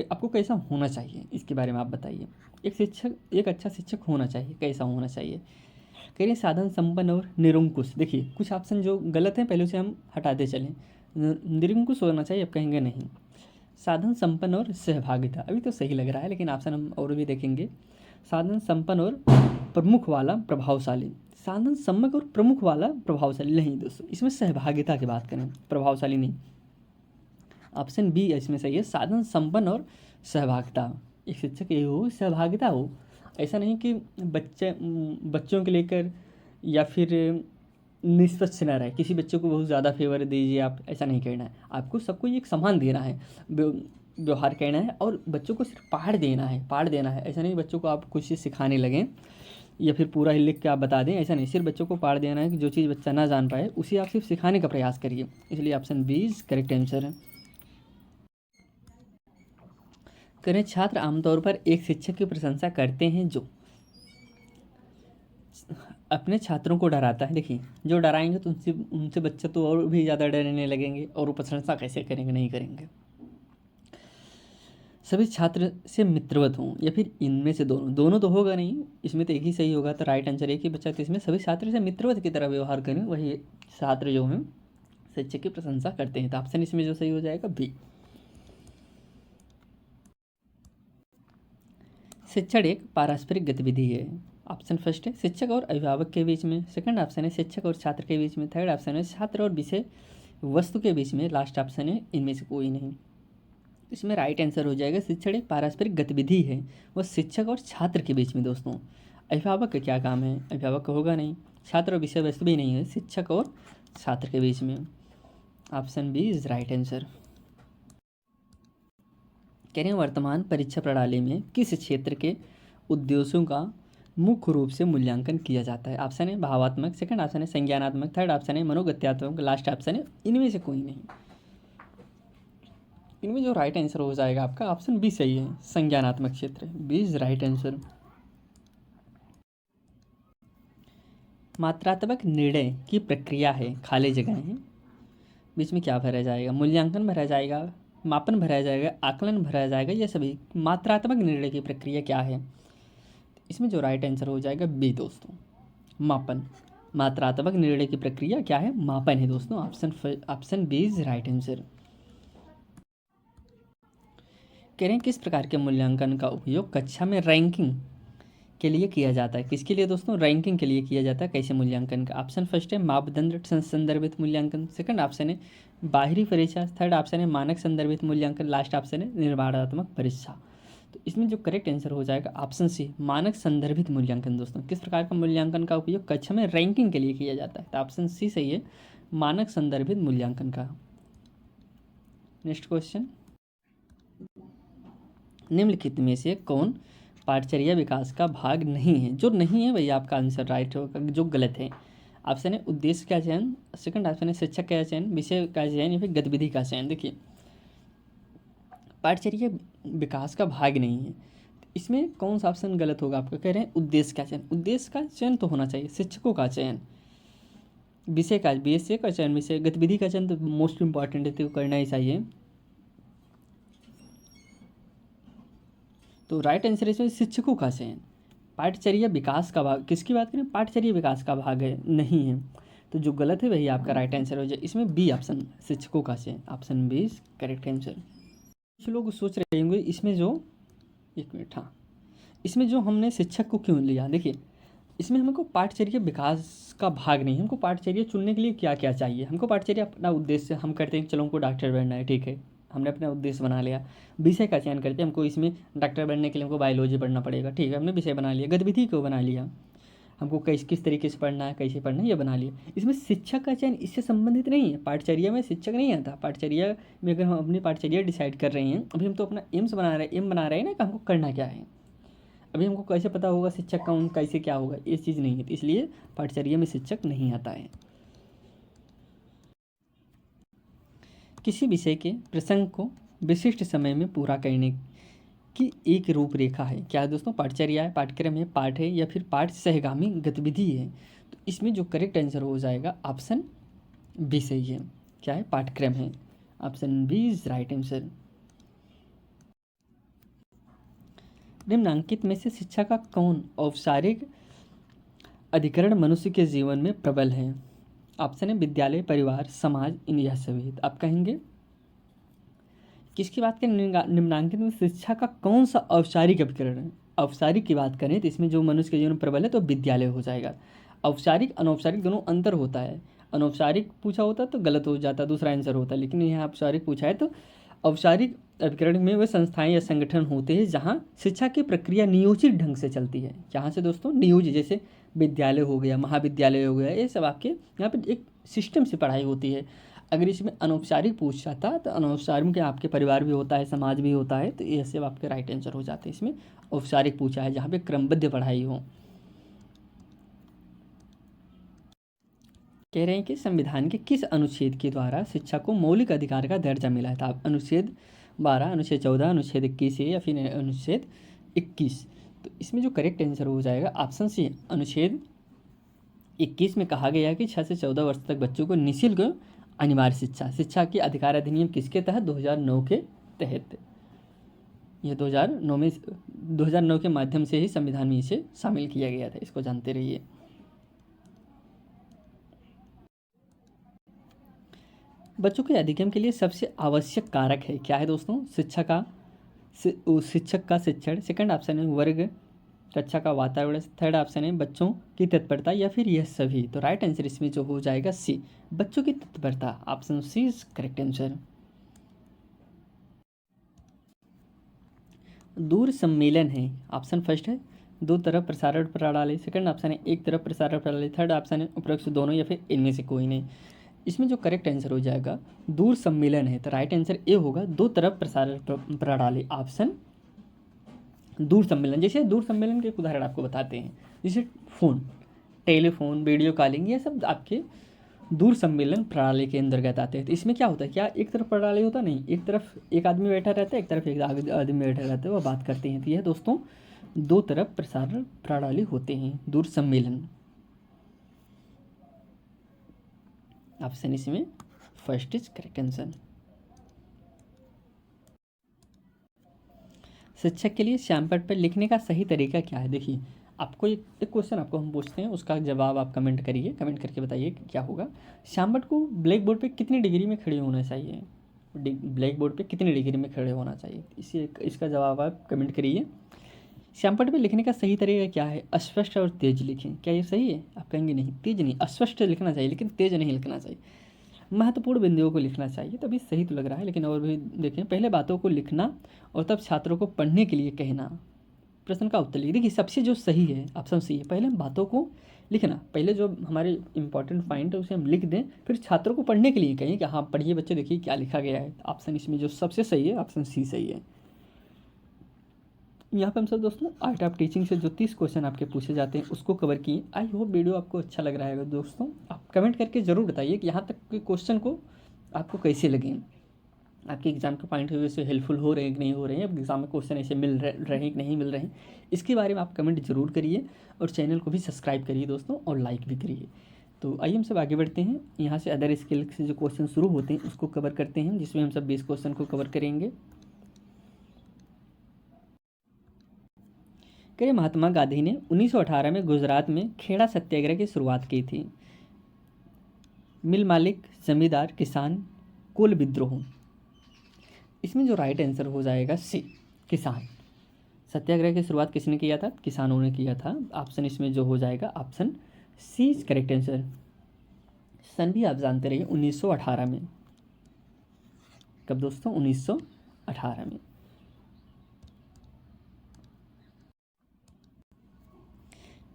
आपको कैसा होना चाहिए, इसके बारे में आप बताइए। एक अच्छा शिक्षक होना चाहिए, कैसा होना चाहिए? कह रहे हैं साधन संपन्न और निरंकुश। देखिए कुछ ऑप्शन जो गलत हैं पहले उसे हम हटाते चलें। निरंकुश होना चाहिए, आप कहेंगे नहीं। साधन संपन्न और सहभागिता, अभी तो सही लग रहा है, लेकिन ऑप्शन हम और भी देखेंगे। साधन संपन्न और प्रमुख वाला प्रभावशाली। साधन सम्यक और प्रमुख वाला प्रभावशाली नहीं दोस्तों, इसमें सहभागिता की बात करें, प्रभावशाली नहीं। ऑप्शन बी इसमें सही है, साधन संपन्न और सहभागिता। एक शिक्षक ये हो, सहभागिता हो। ऐसा नहीं कि बच्चों के लेकर या फिर निष्पक्ष न रहे, किसी बच्चे को बहुत ज़्यादा फेवर दीजिए आप, ऐसा नहीं करना है। आपको सबको एक समान देना है, व्यवहार करना है, और बच्चों को सिर्फ पाठ देना है। ऐसा नहीं बच्चों को आप कुछ चीज़ सिखाने लगें या फिर पूरा ही लिख के आप बता दें, ऐसा नहीं। सिर्फ बच्चों को पाठ देना है कि जो चीज़ बच्चा ना जान पाए उसे आप सिर्फ सिखाने का प्रयास करिए। इसलिए option B is correct answer है। करें छात्र आमतौर पर एक शिक्षक की प्रशंसा करते हैं जो अपने छात्रों को डराता है। देखिए जो डराएंगे तो उनसे बच्चे तो और भी ज़्यादा डरने लगेंगे, और वो प्रशंसा कैसे करेंगे, नहीं करेंगे। सभी छात्र से मित्रवत हों, या फिर इनमें से दोनों तो होगा नहीं, इसमें तो एक ही सही होगा। तो राइट आंसर एक ही बचा, तो इसमें सभी छात्र से मित्रवत की तरह व्यवहार करें, वही छात्र जो हैं शिक्षक की प्रशंसा करते हैं। तो ऑप्शन इसमें जो सही हो जाएगा बी। शिक्षण एक पारस्परिक गतिविधि है। ऑप्शन फर्स्ट है शिक्षक और अभिभावक के बीच में। सेकंड ऑप्शन है शिक्षक और छात्र के बीच में। थर्ड ऑप्शन है छात्र और विषय वस्तु के बीच में। लास्ट ऑप्शन है इनमें से कोई नहीं। इसमें राइट आंसर हो जाएगा शिक्षण एक पारस्परिक गतिविधि है, वह शिक्षक और छात्र के बीच में। दोस्तों अभिभावक का क्या काम है? अभिभावक का होगा नहीं। छात्र और विषय वस्तु भी नहीं है, शिक्षक और छात्र के बीच में। Option B is right answer. कह रहे हैं वर्तमान परीक्षा प्रणाली में किस क्षेत्र के उद्देश्यों का मुख्य रूप से मूल्यांकन किया जाता है? ऑप्शन है भावात्मक, सेकंड ऑप्शन है संज्ञानात्मक, थर्ड ऑप्शन है मनोगत्यात्मक, लास्ट ऑप्शन है इनमें से कोई नहीं। इनमें जो राइट आंसर हो जाएगा आपका ऑप्शन बी सही है, संज्ञानात्मक क्षेत्र। B is right answer. मात्रात्मक निर्णय की प्रक्रिया है, खाली जगह है, बीच में क्या भरा जाएगा? मूल्यांकन भरा जाएगा, मापन भरा जाएगा, आकलन भरा जाएगा, या सभी? मात्रात्मक निर्णय की प्रक्रिया क्या है? इसमें जो राइट आंसर हो जाएगा बी दोस्तों, मापन। मात्रात्मक निर्णय की प्रक्रिया क्या है? मापन है दोस्तों। Option B is right answer. कह रहे हैं किस प्रकार के मूल्यांकन का उपयोग कक्षा में रैंकिंग के लिए किया जाता है? किसके लिए दोस्तों? रैंकिंग के लिए किया जाता है। कैसे मूल्यांकन का? ऑप्शन फर्स्ट है मापदंड संदर्भित मूल्यांकन, सेकंड ऑप्शन है बाहरी परीक्षा, थर्ड ऑप्शन है मानक संदर्भित मूल्यांकन, लास्ट ऑप्शन है निर्माणात्मक परीक्षा। तो इसमें जो करेक्ट आंसर हो जाएगा ऑप्शन सी, मानक संदर्भित मूल्यांकन। दोस्तों किस प्रकार का मूल्यांकन का उपयोग कक्षा में रैंकिंग के लिए किया जाता है? तो ऑप्शन सी सही है, मानक संदर्भित मूल्यांकन का। नेक्स्ट क्वेश्चन, निम्नलिखित में से कौन पाठचर्या विकास का भाग नहीं है? जो नहीं है वही आपका आंसर राइट होगा, जो गलत है। ऑप्शन है उद्देश्य का चयन, सेकंड ऑप्शन है शिक्षक का चयन, विषय का चयन, या फिर गतिविधि का चयन। देखिए पाठचर्या विकास का भाग नहीं है, इसमें कौन सा ऑप्शन गलत होगा आपका? कह रहे हैं उद्देश्य का चयन। उद्देश्य का चयन तो होना चाहिए, शिक्षकों का चयन, विषय का चयन, विषय गतिविधि का चयन तो मोस्ट इंपॉर्टेंट है, तो करना ही चाहिए। तो राइट आंसर इसमें शिक्षकों का चयन। पाठचर्या विकास का भाग, किसकी बात करें? पाठचर्या विकास का भाग है, नहीं है। तो जो गलत है वही आपका राइट आंसर हो जाए। इसमें बी ऑप्शन, शिक्षकों का चयन। Option B is correct answer. कुछ लोग सोच रहे होंगे इसमें जो, एक मिनट, हाँ, इसमें जो हमने शिक्षक को क्यों लिया? देखिए इसमें हमको पाठचर्या विकास का भाग नहीं, हमको पाठचर्या चुनने के लिए क्या क्या चाहिए? हमको पाठचर्या अपना उद्देश्य हम करते हैं, चलो हमको डॉक्टर बनना है, ठीक है, हमने अपना उद्देश्य बना लिया। विषय का चयन करते हैं, हमको इसमें डॉक्टर बनने के लिए हमको बायोलॉजी पढ़ना पड़ेगा, ठीक है, हमने विषय बना लिया। गतिविधि को बना लिया, हमको किस तरीके से पढ़ना है, कैसे पढ़ना है, ये बना लिया। इसमें शिक्षक का चयन इससे संबंधित नहीं है। पाठचर्या में शिक्षक नहीं आता। पाठचर्या में अगर हम अपनी पाठचर्या डिसाइड कर रहे हैं, अभी हम तो अपना एम्स बना रहे हैं, एम बना रहे हैं ना कि हमको करना क्या है। अभी हमको कैसे पता होगा शिक्षक का कैसे क्या होगा, ये चीज़ नहीं है, तो इसलिए पाठचर्या में शिक्षक नहीं आता है। किसी विषय के प्रसंग को विशिष्ट समय में पूरा करने की एक रूपरेखा है। क्या है दोस्तों? पाठचर्या है, पाठ्यक्रम है, पाठ है या फिर पाठ सहगामी गतिविधि है। तो इसमें जो करेक्ट आंसर हो जाएगा ऑप्शन बी सही है। क्या है? पाठ्यक्रम है। Option B is right answer. निम्नांकित में से शिक्षा का कौन औपचारिक अधिकरण मनुष्य के जीवन में प्रबल है? ऑप्शन है विद्यालय, परिवार, समाज, इन यह सभी। तो आप कहेंगे किसकी बात करें? निम्नांकित में शिक्षा का कौन सा औपचारिक अभिकरण है? औपचारिक की बात करें तो इसमें जो मनुष्य के जीवन में प्रबल है तो विद्यालय हो जाएगा। औपचारिक अनौपचारिक दोनों अंतर होता है। अनौपचारिक पूछा होता तो गलत हो जाता, दूसरा आंसर होता, लेकिन यहाँ औपचारिक पूछा है तो औपचारिक अभिकरण में वे संस्थाएं या संगठन होते हैं जहाँ शिक्षा की प्रक्रिया नियोजित ढंग से चलती है। यहाँ से दोस्तों नियोजित, जैसे विद्यालय हो गया, महाविद्यालय हो गया, ये सब आपके यहाँ पे एक सिस्टम से पढ़ाई होती है। अगर इसमें अनौपचारिक पूछा था तो अनौपचारिक के आपके परिवार भी होता है, समाज भी होता है, तो ये सब आपके राइट आंसर हो जाते हैं। इसमें औपचारिक पूछा है जहाँ पे क्रमबद्ध पढ़ाई हो। कह रहे हैं कि संविधान के किस अनुच्छेद के द्वारा शिक्षा को मौलिक अधिकार का दर्जा मिला है? तो आप अनुच्छेद 12, अनुच्छेद 14, अनुच्छेद 21 है या फिर अनुच्छेद 21। तो इसमें जो करेक्ट आंसर हो जाएगा ऑप्शन सी, अनुच्छेद 21 में कहा गया है कि 6 से 14 वर्ष तक बच्चों को निःशुल्क अनिवार्य शिक्षा की अधिकार अधिनियम किसके तहत? 2009 के तहत। यह 2009 के माध्यम से ही संविधान में इसे शामिल किया गया था। इसको जानते रहिए। बच्चों के अधिगम के लिए सबसे आवश्यक कारक है। क्या है दोस्तों? शिक्षक का शिक्षण। सेकंड ऑप्शन है वर्ग कक्षा का वातावरण। थर्ड ऑप्शन है बच्चों की तत्परता या फिर यह सभी। तो राइट आंसर इसमें जो हो जाएगा सी, बच्चों की तत्परता। Option C is correct answer. दूर सम्मेलन है। ऑप्शन फर्स्ट है दो तरफ प्रसारण प्रणाली। सेकंड ऑप्शन है एक तरफ प्रसारण प्रणाली। थर्ड ऑप्शन है उपरोक्त दोनों या फिर इनमें से कोई नहीं। इसमें जो करेक्ट आंसर हो जाएगा दूर सम्मेलन है। तो राइट आंसर ए होगा दो तरफ प्रसारण प्रणाली। ऑप्शन दूर सम्मेलन। जैसे दूर सम्मेलन के एक उदाहरण आपको बताते हैं, जैसे फ़ोन, टेलीफोन, वीडियो कॉलिंग, ये सब आपके दूर सम्मेलन प्रणाली के अंतर्गत आते हैं। तो इसमें क्या होता है? क्या एक तरफ प्रणाली होता नहीं, एक तरफ एक आदमी बैठा रहता है, एक तरफ एक आदमी बैठा रहता है, वो बात करते हैं। तो यह दोस्तों दो तरफ प्रसारण प्रणाली होते हैं, दूर सम्मेलन। ऑप्शन इसमें फर्स्ट इज करेक्ट आंसर। शिक्षक के लिए श्यामपट्ट पर लिखने का सही तरीका क्या है? देखिए, आपको एक क्वेश्चन आपको हम पूछते हैं, उसका जवाब आप कमेंट करिए, कमेंट करके बताइए कि क्या होगा। श्यामपट्ट को ब्लैक बोर्ड पर कितनी डिग्री में खड़े होना चाहिए? ब्लैक बोर्ड पर कितनी डिग्री में खड़े होना चाहिए? इसका जवाब आप कमेंट करिए। श्यामपट्ट पर लिखने का सही तरीका क्या है? अस्पष्ट और तेज लिखें। क्या ये सही है? आप कहेंगे नहीं, तेज नहीं, अस्पष्ट लिखना चाहिए लेकिन तेज नहीं लिखना चाहिए। महत्वपूर्ण बिंदुओं को लिखना चाहिए। तभी सही तो लग रहा है, लेकिन और भी देखें। पहले बातों को लिखना और तब छात्रों को पढ़ने के लिए कहना। प्रश्न का उत्तर लिखिए। देखिए, सबसे जो सही है ऑप्शन सी है, पहले हम बातों को लिखना, पहले जो हमारे इंपॉर्टेंट पॉइंट है उसे हम लिख दें, फिर छात्रों को पढ़ने के लिए कहें कि हाँ पढ़िए बच्चे, देखिए क्या लिखा गया है। ऑप्शन इसमें जो सबसे सही है ऑप्शन सी सही है। यहाँ पे हम सब दोस्तों आर्ट ऑफ टीचिंग से जो 30 क्वेश्चन आपके पूछे जाते हैं उसको कवर किए। आई होप वीडियो आपको अच्छा लग रहा है दोस्तों। आप कमेंट करके ज़रूर बताइए कि यहाँ तक के क्वेश्चन को आपको कैसे लगे, आपके एग्ज़ाम के पॉइंट ऑफ व्यू से हेल्पफुल हो रहे हैं कि नहीं हो रहे हैं, एग्ज़ाम में क्वेश्चन ऐसे मिल रहे हैं कि नहीं मिल रहे हैं, इसके बारे में आप कमेंट जरूर करिए। और चैनल को भी सब्सक्राइब करिए दोस्तों, और लाइक भी करिए। तो आइए हम सब आगे बढ़ते हैं। यहाँ से अदर स्किल से जो क्वेश्चन शुरू होते हैं उसको कवर करते हैं, जिसमें हम सब 20 क्वेश्चन को कवर करेंगे। करिए, महात्मा गांधी ने 1918 में गुजरात में खेड़ा सत्याग्रह की शुरुआत की थी। मिल मालिक, जमींदार, किसान, कुल विद्रोह। इसमें जो राइट आंसर हो जाएगा सी, किसान। सत्याग्रह की शुरुआत किसने किया था? किसानों ने किया था। ऑप्शन इसमें जो हो जाएगा option C is correct answer. सन भी आप जानते रहिए 1918 में। कब दोस्तों? 1918 में।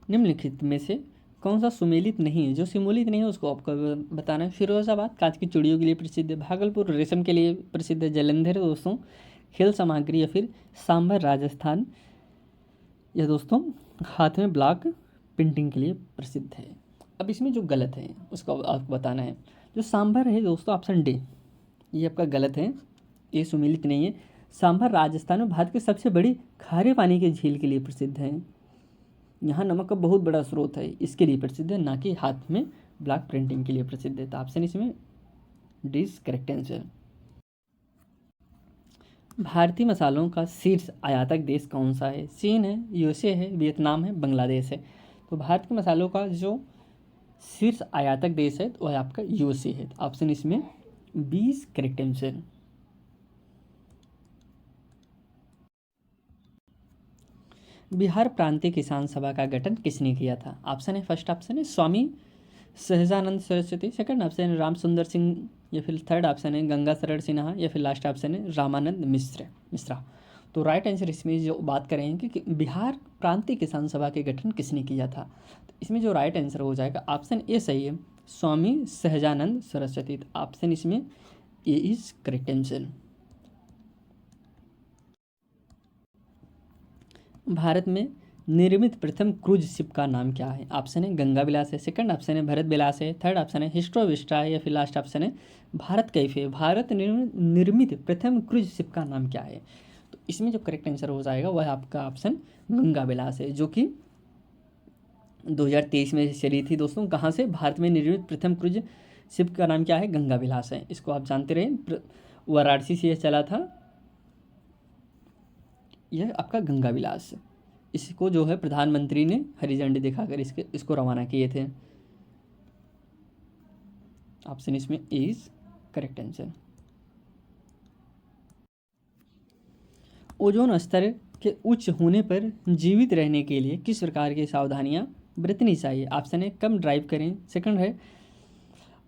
निम्नलिखित में से कौन सा सुमेलित नहीं है? जो सुमेलित नहीं है उसको आपको बताना है। फिरोजाबाद कांच की चूड़ियों के लिए प्रसिद्ध है। भागलपुर रेशम के लिए प्रसिद्ध है। जलंधर दोस्तों खेल सामग्री या फिर सांभर राजस्थान या दोस्तों हाथ में ब्लॉक पेंटिंग के लिए प्रसिद्ध है। अब इसमें जो गलत है उसको आपको बताना है। जो सांभर है दोस्तों ऑप्शन डी, ये आपका गलत है, ये सुमेलित नहीं है। सांभर राजस्थान में भारत की सबसे बड़ी खारे पानी की झील के लिए प्रसिद्ध है। यहाँ नमक का बहुत बड़ा स्रोत है, इसके लिए प्रसिद्ध है, ना कि हाथ में ब्लॉक प्रिंटिंग के लिए प्रसिद्ध है। तो ऑप्शन इसमें डी इज करेक्ट आंसर। भारतीय मसालों का शीर्ष आयातक देश कौन सा है? चीन है, यूएसए है, वियतनाम है, बांग्लादेश है। तो भारत के मसालों का जो शीर्ष आयातक देश है तो वह आपका यूएसए है। तो ऑप्शन इसमें बी इज करेक्ट आंसर। बिहार प्रांतीय किसान सभा का गठन किसने किया था? ऑप्शन है, फर्स्ट ऑप्शन है स्वामी सहजानंद सरस्वती, सेकंड ऑप्शन है राम सुंदर सिंह, या फिर थर्ड ऑप्शन है गंगा शरण सिन्हा, या फिर लास्ट ऑप्शन है रामानंद मिश्रा। तो राइट आंसर इसमें जो बात करेंगे कि बिहार प्रांतीय किसान सभा के गठन किसने किया था, तो इसमें जो राइट आंसर हो जाएगा ऑप्शन ए सही है, स्वामी सहजानंद सरस्वती। तो ऑप्शन इसमें ए इज करेक्ट आंसर। भारत में निर्मित प्रथम क्रूज शिप का नाम क्या है? ऑप्शन है गंगा विलास है, सेकंड ऑप्शन है भरत विलास है, थर्ड ऑप्शन है हिस्ट्रो विस्टा है, या फिर लास्ट ऑप्शन है भारत कैफे। भारत निर्मित प्रथम क्रूज शिप का नाम क्या है? तो इसमें जो करेक्ट आंसर हो जाएगा वह आपका ऑप्शन गंगा विलास है, जो कि 2023 में चली थी दोस्तों। कहाँ से? भारत में निर्मित प्रथम क्रूज शिप का नाम क्या है? गंगा विलास है। इसको आप जानते रहे, वाराणसी से यह चला था, यह आपका गंगा विलास। इसको जो है प्रधानमंत्री ने हरी झंडी दिखाकर इसको रवाना किए थे। ऑप्शन इसमें ए इज करेक्ट आंसर। ओजोन स्तर के उच्च होने पर जीवित रहने के लिए किस प्रकार की सावधानियां बरतनी चाहिए? ऑप्शन है कम ड्राइव करें, सेकंड है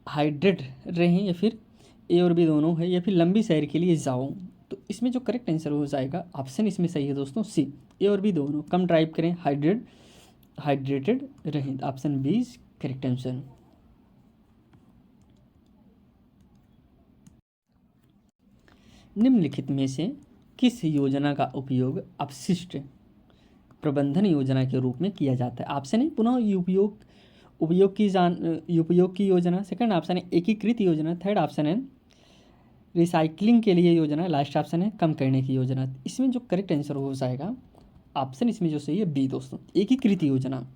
हाइड्रेट रहें, या फिर ए और बी दोनों है, या फिर लंबी सैर के लिए जाओ। तो इसमें जो करेक्ट आंसर हो जाएगा ऑप्शन इसमें सही है दोस्तों, सी, ए और बी दोनों। कम ड्राइव करें, हाइड्रेटेड रहें। Option B is correct answer. निम्नलिखित में से किस योजना का उपयोग अपशिष्ट प्रबंधन योजना के रूप में किया जाता है? ऑप्शन है पुनः उपयोग की योजना, सेकंड ऑप्शन है एकीकृत योजना, थर्ड ऑप्शन है रिसाइकलिंग के लिए योजना, लास्ट ऑप्शन है कम करने की योजना। इसमें जो करेक्ट आंसर हो जाएगा ऑप्शन इसमें जो सही है बी दोस्तों, एकीकृत योजना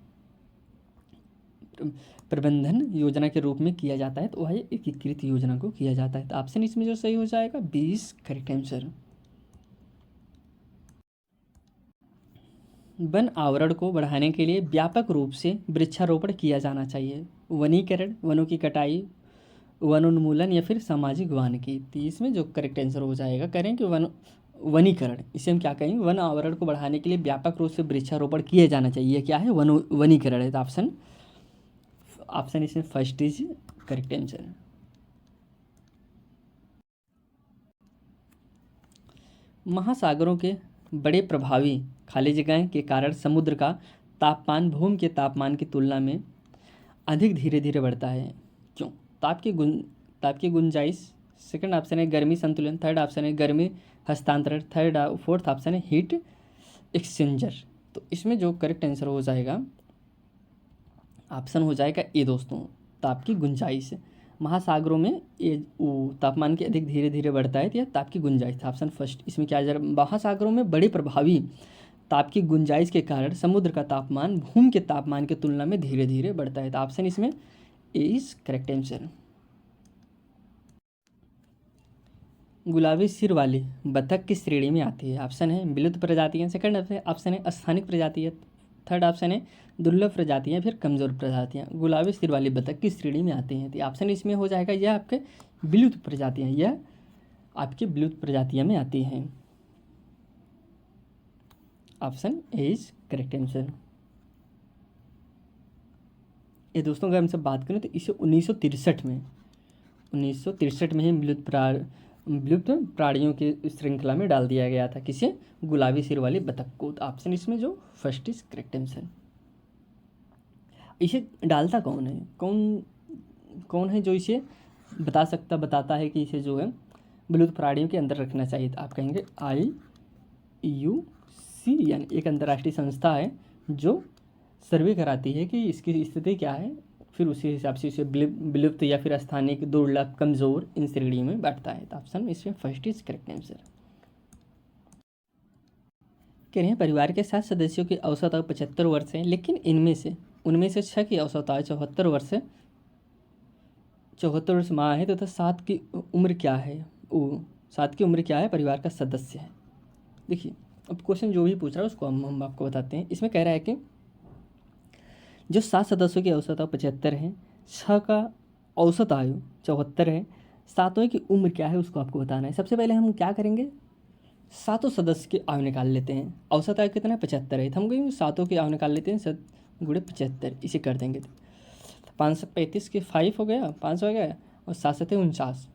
प्रबंधन योजना के रूप में किया जाता है, तो वह एकीकृत योजना को किया जाता है। तो ऑप्शन इसमें जो सही हो जाएगा बी इज करेक्ट आंसर। वन आवरण को बढ़ाने के लिए व्यापक रूप से वृक्षारोपण किया जाना चाहिए। वनीकरण, वनों की कटाई, वनोन्मूलन, या फिर सामाजिक वानिकी। तो इसमें जो करेक्ट आंसर हो जाएगा, करें कि वनीकरण। इसे हम क्या कहेंगे? वन आवरण को बढ़ाने के लिए व्यापक रूप से वृक्षारोपण किया जाना चाहिए। क्या है? वनीकरण है। तो ऑप्शन इसमें फर्स्ट इज करेक्ट आंसर। महासागरों के बड़े प्रभावी खाली जगहें के कारण समुद्र का तापमान भूमि के तापमान की तुलना में अधिक धीरे धीरे बढ़ता है, क्यों? ताप की गुंजाइश, सेकंड ऑप्शन है गर्मी संतुलन, थर्ड ऑप्शन है गर्मी हस्तांतरण, फोर्थ ऑप्शन है हीट एक्सचेंजर। तो इसमें जो करेक्ट आंसर हो जाएगा ऑप्शन हो जाएगा ए दोस्तों, ताप की गुंजाइश। महासागरों में ये तापमान के अधिक धीरे धीरे बढ़ता है, तो यह ताप की गुंजाइश था, ऑप्शन फर्स्ट। इसमें क्या जरा, महासागरों में बड़े प्रभावी ताप की गुंजाइश के कारण समुद्र का तापमान भूमि के तापमान की तुलना में धीरे धीरे बढ़ता है। तो ऑप्शन इसमें ए इज करेक्ट आंसर। गुलाबी सिर वाली बतख किस श्रेणी में आती है? ऑप्शन है विलुप्त प्रजातियां, सेकंड ऑप्शन है स्थानिक प्रजातियां, थर्ड ऑप्शन है दुर्लभ प्रजातियां, फिर कमजोर प्रजातियां। गुलाबी सिर वाली बतख किस श्रेणी में आती हैं? तो ऑप्शन इसमें हो जाएगा यह आपके विलुप्त प्रजातियां, यह आपके विलुप्त प्रजातियां में आती हैं। Option A is correct answer. ये दोस्तों अगर हमसे बात करें तो इसे 1963 में ही विलुप्त प्राणियों की श्रृंखला में डाल दिया गया था। किसे? गुलाबी सिर वाली बतख को। तो ऑप्शन इसमें जो फर्स्ट इज करेक्ट आंसर। इसे डालता कौन है? कौन है जो इसे बताता है कि इसे जो है विलुप्त प्राणियों के अंदर रखना चाहिए? तो आप कहेंगे IUCN, यानी एक अंतर्राष्ट्रीय संस्था है जो सर्वे कराती है कि इसकी स्थिति क्या है, फिर उसी हिसाब से इसे विलुप्त या फिर स्थानिक, दुर्लभ, कमज़ोर इन श्रेणी में बांटता है। तो ऑप्शन इसमें फर्स्ट इज करेक्ट आंसर। कह रहे हैं परिवार के 7 सदस्यों की औसत आयु 75 वर्ष है, लेकिन उनमें से 6 की औसत आयु 74 वर्ष है, 74 वर्ष माँ है तथा 7 की उम्र क्या है, वो 7 की उम्र क्या है परिवार का सदस्य है। देखिए अब क्वेश्चन जो भी पूछ रहा है उसको हम आपको बताते हैं। इसमें कह रहा है कि जो 7 सदस्यों की औसत आयु 75 है, 6 का औसत आयु 74 है, सातों की उम्र क्या है उसको आपको बताना है। सबसे पहले हम क्या करेंगे, सातों सदस्य की आयु निकाल लेते हैं। औसत आयु कितना है 75 है, तो हम कहेंगे सातों की आयु निकाल लेते हैं, 7 गुणे 75 इसे कर देंगे। तो 535 के 5 हो गया, 5 हो गया, और 7 7 49,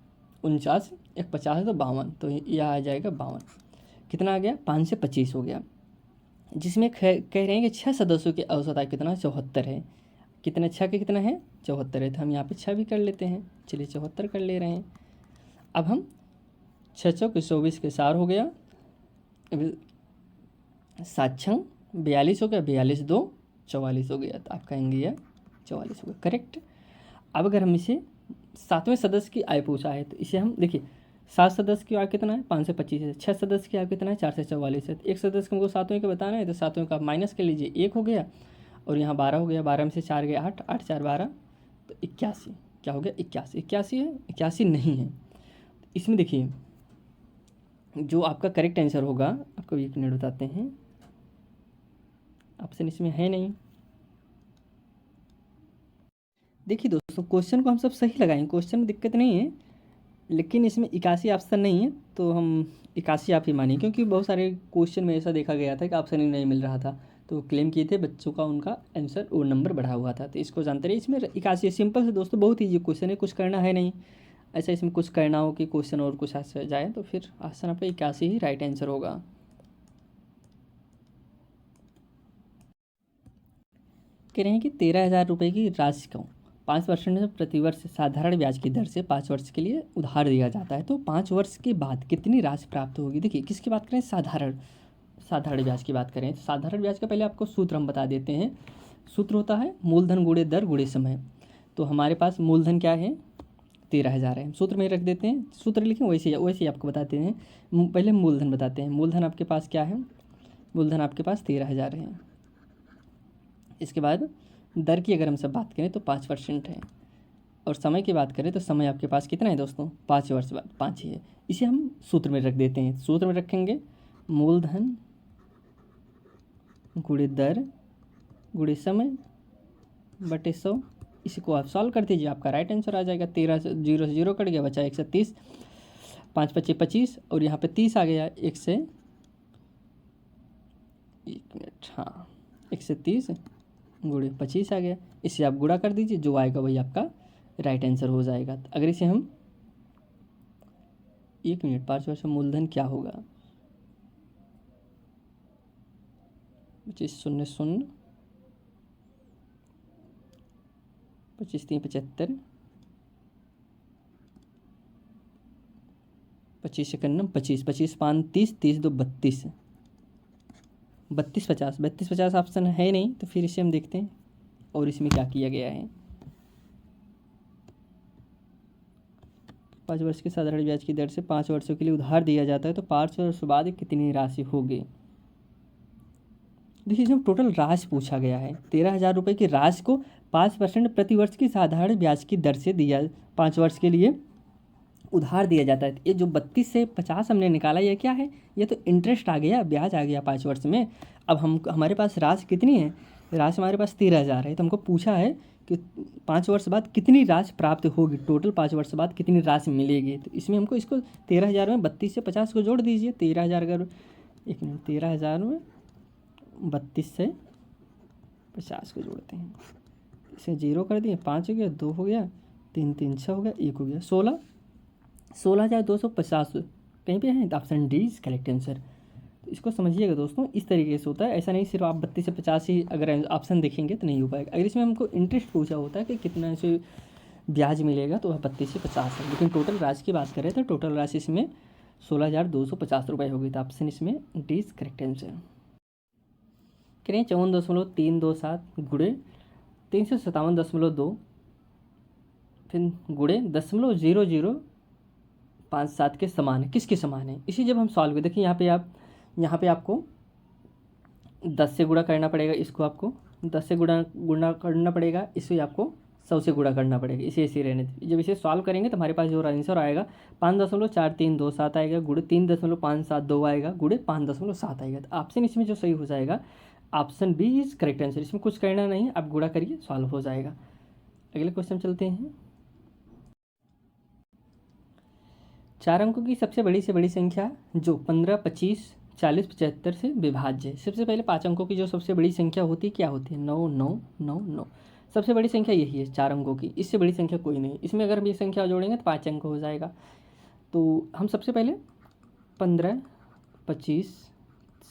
49 एक 50 है तो 52, तो यह आ जाएगा 52। कितना आ गया, 5 से 25 हो गया। जिसमें कह रहे हैं कि 6 सदस्यों की औसत आयु कितना 74 है। कितना 6 के कितना है 74 है, तो हम यहाँ पे 6 भी कर लेते हैं। चलिए 74 कर ले रहे हैं। अब हम 6 के 24 के 4 हो गया, 7 6 42 हो गया, 42 2 44 हो गया, तो आप कहेंगे यह 44 हो गया, करेक्ट। अब अगर हम इसे 7वें सदस्य की आयु पूछा है तो इसे हम देखिए 7 सदस्य की आयु कितना है 5 से 25 है, 6 सदस्य की आयु कितना है 4 से 44 है, तो एक सदस्य को हमको 7वें का बताना है, तो 7वें का माइनस कर लीजिए, 1 हो गया, और यहाँ 12 हो गया, 12 में से 4 गए 8, 8 4 12, तो 81, क्या हो गया 81, 81 है, 81 नहीं है। इसमें देखिए जो आपका करेक्ट आंसर होगा, आपको एक मिनट बताते हैं, ऑप्शन इसमें है नहीं। देखिए दोस्तों क्वेश्चन को हम सब सही लगाएंगे, क्वेश्चन में दिक्कत नहीं है, लेकिन इसमें 81 ऑप्शन नहीं है, तो हम 81 आप ही मानिए, क्योंकि बहुत सारे क्वेश्चन में ऐसा देखा गया था कि ऑप्शन ही नहीं मिल रहा था, तो क्लेम किए थे बच्चों का उनका आंसर और नंबर बढ़ा हुआ था, तो इसको जानते रहिए। इसमें 81 सिंपल से दोस्तों, बहुत ईजी क्वेश्चन है, कुछ करना है नहीं। ऐसा इसमें कुछ करना हो कि क्वेश्चन और कुछ आ जाए, तो फिर ऑप्शन आपका 81 ही राइट आंसर होगा। कह रहे हैं कि 13,000 रुपये की राशि को 5% प्रतिवर्ष साधारण ब्याज की दर से 5 वर्ष के लिए उधार दिया जाता है, तो 5 वर्ष के बाद कितनी राशि प्राप्त होगी। देखिए किसकी बात करें, साधारण ब्याज की बात करें, तो साधारण ब्याज का पहले आपको सूत्र हम बता देते हैं। सूत्र होता है मूलधन गुणे दर गुणे समय। तो हमारे पास मूलधन क्या है 13,000 है, सूत्र में रख देते हैं, सूत्र लिखें वैसे ही आपको बताते हैं। पहले मूलधन बताते हैं, मूलधन आपके पास क्या है, मूलधन आपके पास 13,000 है। इसके बाद दर की अगर हम सब बात करें तो 5% है, और समय की बात करें तो समय आपके पास कितना है दोस्तों 5 वर्ष बाद 5 ही है। इसे हम सूत्र में रख देते हैं, सूत्र में रखेंगे मूलधन गुणे दर गुणे समय बटे 100। इसी को आप सॉल्व कर दीजिए, आपका राइट आंसर आ जाएगा। 13 से 0 से 0 कट गया, बचा 130, 5 25 25, और यहाँ पे 30 आ गया, 1 से 30 गुणे 25 आ गया। इसे आप गुणा कर दीजिए, जो आएगा वही आपका राइट आंसर हो जाएगा। अगर इसे हम 1 मिनट 5 वर्ष मूलधन क्या होगा, 25 0 0, 25 3 75, 25 51 25, 25 5 30, 30 2 32, 32 50, 32 50 ऑप्शन है नहीं, तो फिर इसे हम देखते हैं और इसमें क्या किया गया है। 5 वर्ष के साधारण ब्याज की दर से 5 वर्षों के लिए उधार दिया जाता है, तो 5 वर्ष बाद कितनी राशि होगी। देखिए इसमें टोटल राशि पूछा गया है, 13,000 रुपये की राशि को 5% प्रतिवर्ष की साधारण ब्याज की दर से 5 वर्ष के लिए उधार दिया जाता है। ये जो 32 से 50 हमने निकाला, ये क्या है, ये तो इंटरेस्ट आ गया, ब्याज आ गया 5 वर्ष में। अब हमारे पास राशि कितनी है, राशि हमारे पास 13,000 है, तो हमको पूछा है कि 5 वर्ष बाद कितनी राशि प्राप्त होगी, टोटल 5 वर्ष बाद कितनी राशि मिलेगी। तो इसमें हमको इसको 13,000 में 32 से 50 को जोड़ दीजिए। 13,000 अगर 13,000 में 32 से 50 को जोड़ते हैं, इसे 0 कर दिए, 5 हो गया, 2 हो गया, 3 3 6 हो गया, 1 हो गया, 16,250 कहीं पे है, तो option D is correct answer. तो इसको समझिएगा दोस्तों, इस तरीके से होता है, ऐसा नहीं सिर्फ आप 32 से 50 ही अगर ऑप्शन देखेंगे तो नहीं हो पाएगा। अगर इसमें हमको इंटरेस्ट पूछा होता है कि कितना इसे ब्याज मिलेगा, तो वह 32 से 50 है, लेकिन टोटल राशि की बात करें तो टोटल राशि इसमें 16,250 रुपये होगी, तो ऑप्शन इसमें डी इज करेक्ट आंसर। करें 54.327 गुणे 357.2 फिर गुणे 0.0057 के समान है। किसके समान है, इसी जब हम सॉल्व करें, देखिए यहाँ पे आपको 10 से गुणा करना पड़ेगा इसको, आपको 10 से गुणा करना पड़ेगा, इसे आपको 100 से गुणा करना पड़ेगा। इसे ऐसे रहने दीजिए। जब इसे सॉल्व करेंगे तो हमारे पास जो आंसर आएगा 5.4327 आएगा, गुणे 3.572 आएगा, गुणे 5.7 आएगा। तो ऑप्शन इसमें जो सही हो जाएगा option B is correct answer. इसमें कुछ करना नहीं, आप गुणा करिए, सॉल्व हो जाएगा। अगले क्वेश्चन चलते हैं। 4 अंकों की सबसे बड़ी से बड़ी संख्या जो 15, 25, 40, 75 से विभाज्य है। सबसे पहले 5 अंकों की जो सबसे बड़ी संख्या होती है क्या होती है? 9, 9, 9, 9। सबसे बड़ी संख्या यही है 4 अंकों की, इससे बड़ी संख्या कोई नहीं। इसमें अगर हम ये संख्या जोड़ेंगे तो 5 अंक हो जाएगा। तो हम सबसे पहले 15, 25,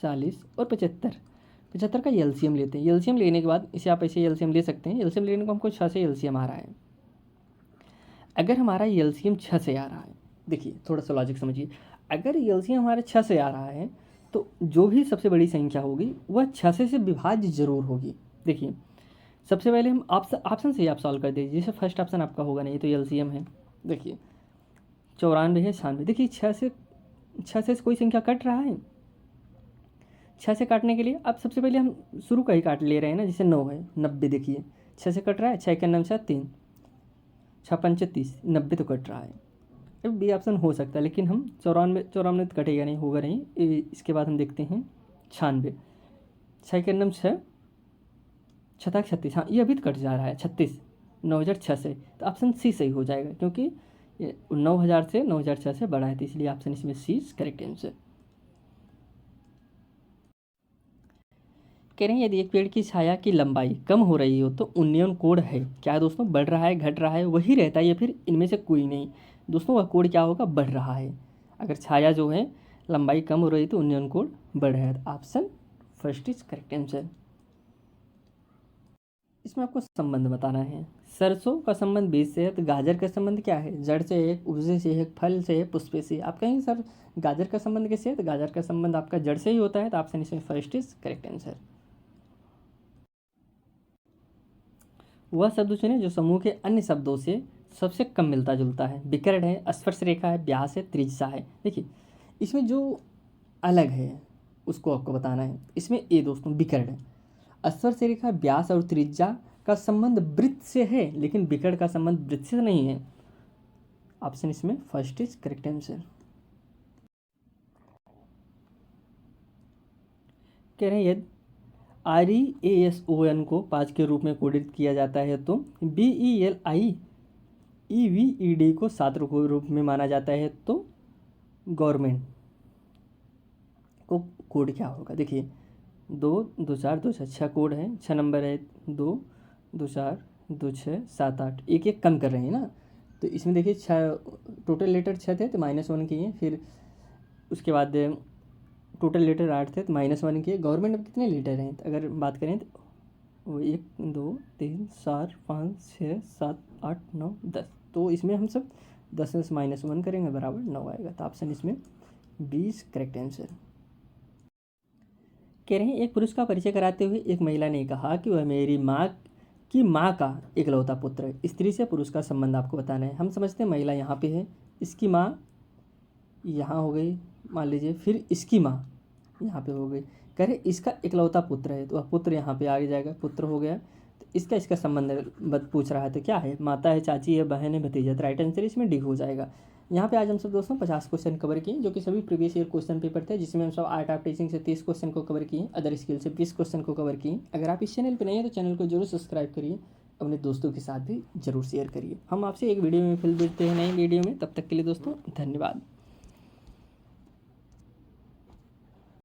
40 और 75 का एलसीएम लेते हैं। एलसीएम लेने के बाद इसे आप ऐसे एलसीएम ले सकते हैं। एलसीएम लेने को हमको 6 से एलसीएम आ रहा है। अगर हमारा एलसीएम 6 से आ रहा है, देखिए थोड़ा सा लॉजिक समझिए, अगर एलसीएम हमारे 6 से आ रहा है तो जो भी सबसे बड़ी संख्या होगी वह 6 से विभाज्य जरूर होगी। देखिए सबसे पहले हम ऑप्शन से ही आप सॉल्व कर दीजिए। जैसे फर्स्ट ऑप्शन आपका होगा नहीं, तो एलसीएम है। देखिए 94 है, 96। देखिए 6 से कोई संख्या कट रहा है। 6 से काटने के लिए अब सबसे पहले हम शुरू का ही काट ले रहे हैं ना। जैसे 9 है, 90। देखिए 6 से कट रहा है, 6 के नाम 7, 3, 6 पंचे 30, 90 तो कट रहा है। अब बी ऑप्शन हो सकता है, लेकिन हम 94 तो कटेगा नहीं, होगा नहीं। इसके बाद हम देखते हैं 96, 6 के नाम 6, 6 36। हाँ, ये अभी तो कट जा रहा है 36, 9006 से। तो ऑप्शन सी सही हो जाएगा, क्योंकि 9000 से 9006 से बड़ा है, तो इसलिए ऑप्शन इसमें सी करेक्ट आंसर। कह रहे हैं यदि एक पेड़ की छाया की लंबाई कम हो रही हो तो उन्नयन कोण है क्या दोस्तों? बढ़ रहा है, घट रहा है, वही रहता है, या फिर इनमें से कोई नहीं? दोस्तों वह कोण क्या होगा? बढ़ रहा है। अगर छाया जो है लंबाई कम हो रही तो उन्नयन कोण बढ़ रहा है। Option first is correct answer. इसमें आपको संबंध बताना है। सरसों का संबंध बीज से है, तो गाजर का संबंध क्या है? जड़ से है, उपजे से है, फल से है, पुष्पे से। आप कहेंगे सर गाजर का संबंध किससे है? तो गाजर का संबंध आपका जड़ से ही होता है। तो ऑप्शन इसमें फर्स्ट इज करेक्ट आंसर। वह शब्द चुनें जो समूह के अन्य शब्दों से सबसे कम मिलता जुलता है। विकर्ण है, स्पर्श रेखा है, व्यास है, त्रिज्या है। देखिए इसमें जो अलग है उसको आपको बताना है। इसमें ए दोस्तों विकर्ण है। स्पर्श रेखा, व्यास और त्रिज्या का संबंध वृत्त से है, लेकिन विकर्ण का संबंध वृत्त से नहीं है। ऑप्शन इसमें फर्स्ट इज करेक्ट आंसर। कह रहे हैं यदि REASON को 5 के रूप में कोडित किया जाता है तो BELIEVED को 7 के रूप में माना जाता है, तो गवर्नमेंट को कोड क्या होगा? देखिए 2 2 4 2 6, 6 कोड है, 6 नंबर है, 2 2 4 2 6 7 8, एक एक कम कर रहे हैं ना। तो इसमें देखिए 6 टोटल लेटर 6 थे तो -1 किए, फिर उसके बाद टोटल लेटर 8 थे तो -1 किए। गवर्नमेंट में कितने लेटर हैं? तो अगर बात करें तो वो 1 2 3 4 5 6 7 8 9 10, तो इसमें हम सब 10 में से -1 करेंगे, बराबर 9 आएगा। तो ऑप्शन इसमें 20 करेक्ट आंसर। कह रहे हैं एक पुरुष का परिचय कराते हुए एक महिला ने कहा कि वह मेरी माँ की माँ का इकलौता पुत्र है। स्त्री से पुरुष का संबंध आपको बताना है। हम समझते हैं महिला यहाँ पे है, इसकी माँ यहाँ हो गई मान लीजिए, फिर इसकी माँ यहाँ पे हो गई। कह रहे इसका इकलौता पुत्र है, तो वह पुत्र यहाँ पे आगे जाएगा, पुत्र हो गया। तो इसका संबंध पूछ रहा है, तो क्या है? माता है, चाची है, बहन है, भतीजा। तो राइट आंसर इसमें डी हो जाएगा। यहाँ पे आज हम सब दोस्तों 50 क्वेश्चन कवर किए, जो कि सभी प्रीवियस ईयर क्वेश्चन पेपर थे, जिसमें हम सब आर्ट ऑफ टीचिंग से 30 क्वेश्चन को कवर किए, अदर स्किल से 20 क्वेश्चन को कवर किए। अगर आप इस चैनल पर नहीं है तो चैनल को जरूर सब्सक्राइब करिए, अपने दोस्तों के साथ भी जरूर शेयर करिए। हम आपसे एक वीडियो में फिर मिलते हैं नई वीडियो में, तब तक के लिए दोस्तों धन्यवाद।